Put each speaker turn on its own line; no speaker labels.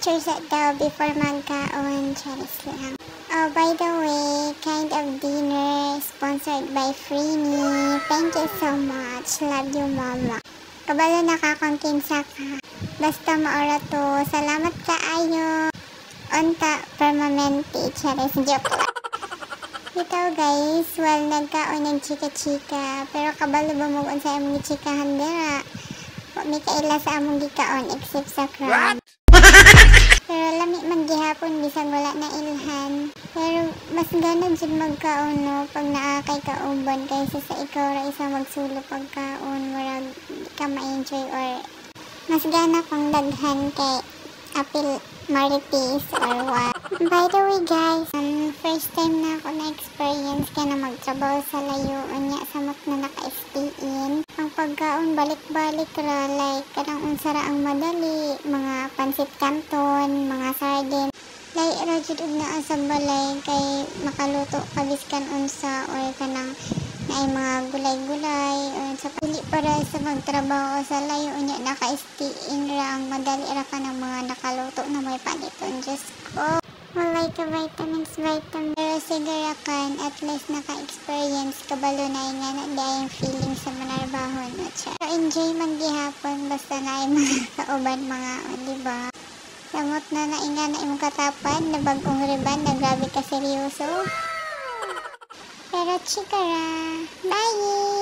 pictures daw before magkaon. Charis lang. Oh, by the way, kind of dinner sponsored by Freenie. Thank you so much. Love you, mama. Kabalo nakakongkinsa ka. Basta maora to. Salamat kaayo. Onta permanente. Charis, joke lang. Bitaw guys, while nagkaon ng chika-chika, pero kabalo bumugon sa among chikahan dira. May kaila sa among gikaon except sa crab. Pero lami man gihapon bisag wala na ilhan. Pero mas gana jud magkaon no pag naa kay kauban kaysa sa ikaw ra isa magsulo pagkaon, murag di ka ma-enjoy or mas gana pang daghan kay apil marites or what. By the way guys, first time na ako na-experience ka na magtrabaho sa layo unya samot na naka-stay-in. Ang pagkaon balik-balik ra, like kanang unsara ang madali, mga pansit canton, mga sardine. Like ra jud og naa sa balay kay makaluto kabiskan unsa or kanang naay mga gulay-gulay or sa pili para sa magtrabaho sa layo unya naka-stay-in ra ang madali ra ka ng mga nakaluto na may paniton. Just ko walay ka vitamins. Pero siguro kan at least naka-experience kabalo na nga na dayang feeling sa manarbahon no siya. So enjoy man gihapon basta na mga kauban mga diba. Samot na nainga na imong katapad na bagong riban na grabe ka seryoso. Pero chikara, bye!